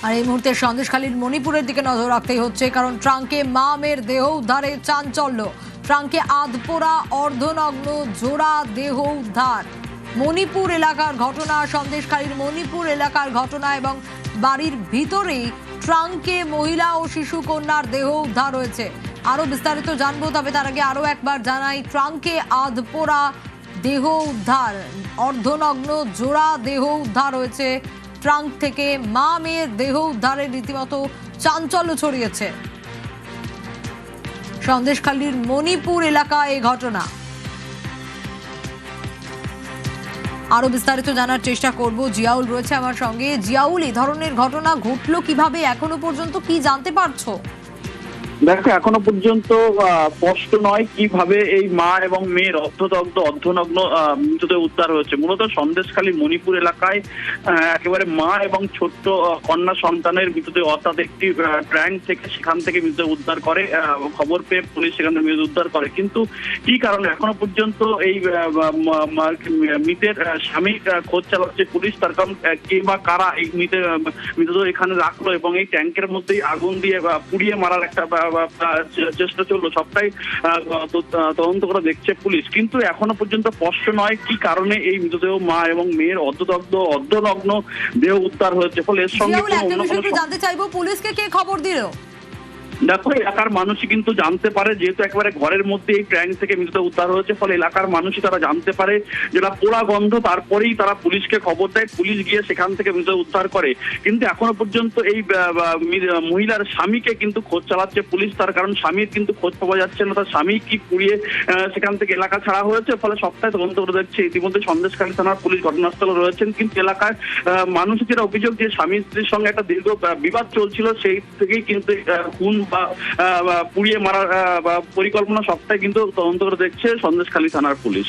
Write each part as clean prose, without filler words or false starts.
আর এই মুহূর্তে সন্দেশখালীর মণিপুরের দিকে নজর রাখতেই হচ্ছে, কারণ ট্রাঙ্কে মা মেয়ের দেহ উদ্ধারে চাঞ্চল্য। ট্রাঙ্কে আধপোড়া অর্ধনগ্ন জোড়া দেহ উদ্ধার। মণিপুর এলাকার ঘটনা, সন্দেশখালীর মণিপুর এলাকার ঘটনা, এবং বাড়ির ভিতরেই ট্রাঙ্কে মহিলা ও শিশু কন্যার দেহ উদ্ধার হয়েছে। আরো বিস্তারিত জানবো, তবে তার আগে আরো একবার জানাই, ট্রাঙ্কে আধপোড়া দেহ উদ্ধার, অর্ধনগ্ন জোড়া দেহ উদ্ধার হয়েছে। ট্রাঙ্ক থেকে মা মেয়ের দেহ উদ্ধারের রীতিমতো চাঞ্চল্য ছড়িয়েছে। সন্দেশখালীর মণিপুর এলাকায় এই ঘটনা। আরো বিস্তারিত জানার চেষ্টা করব, জিয়াউল রয়েছে আমার সঙ্গে। জিয়াউল, এই ধরনের ঘটনা ঘটলো কিভাবে, এখনো পর্যন্ত কি জানতে পারছো? দেখো, এখনো পর্যন্ত স্পষ্ট নয় কিভাবে এই মা এবং মেয়ের অর্ধদগ্ধ অর্ধনগ্ন মৃতদেহ উদ্ধার হয়েছে। মূলত সন্দেশখালী মণিপুর এলাকায় একেবারে মা এবং ছোট্ট কন্যা সন্তানের মৃতদেহ, অর্থাৎ একটি ট্যাঙ্ক থেকে সেখান থেকে মৃতদেহ উদ্ধার করে। খবর পেয়ে পুলিশ সেখান থেকে মৃতদেহ উদ্ধার করে, কিন্তু কি কারণে এখনো পর্যন্ত এই মৃতের স্বামী খোঁজ চালাচ্ছে পুলিশ। তার কারণ কে বা কারা এই মৃতদেহ এখানে রাখলো এবং এই ট্যাঙ্কের মধ্যেই আগুন দিয়ে পুড়িয়ে মারার একটা চেষ্টা চললো, সবটাই তদন্ত করে দেখছে পুলিশ। কিন্তু এখনো পর্যন্ত স্পষ্ট নয় কি কারণে এই মৃতদেহ মা এবং মেয়ের অর্ধদগ্ধ অর্ধনগ্ন দেহ উদ্ধার হয়েছে। ফলে এর সঙ্গে জানতে চাইবো, পুলিশকে কে খবর দিল? দেখো, এলাকার মানুষই কিন্তু জানতে পারে, যেহেতু একেবারে ঘরের মধ্যে এই ট্যাঙ্ক থেকে মৃতদেহ উদ্ধার হয়েছে, ফলে এলাকার মানুষই তারা জানতে পারে, যেটা পোড়া গন্ধ, তারপরেই তারা পুলিশকে খবর দেয়। পুলিশ গিয়ে সেখান থেকে মৃতদেহ উদ্ধার করে। কিন্তু এখনো পর্যন্ত এই মহিলার স্বামীকে কিন্তু খোঁজ চালাচ্ছে পুলিশ। তার কারণ স্বামীর কিন্তু খোঁজ পাওয়া যাচ্ছে না, তার স্বামী কি পুড়িয়ে সেখান থেকে এলাকা ছাড়া হয়েছে। ফলে সবটাই তদন্ত করে দেখছে। ইতিমধ্যে সন্দেশখালী থানার পুলিশ ঘটনাস্থলে রয়েছেন, কিন্তু এলাকার মানুষের যেটা অভিযোগ, যে স্বামী স্ত্রীর সঙ্গে একটা দীর্ঘ বিবাদ চলছিল, সেই থেকেই কিন্তু খুন বা পুড়িয়ে মারার পরিকল্পনা, সবটাই কিন্তু তদন্ত করে দেখছে সন্দেশখালী থানার পুলিশ।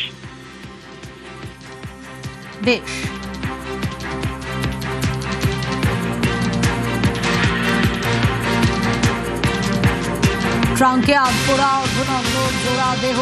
ট্রাঙ্কে আধপোড়া অর্ধনগ্ন জোড়া দেহ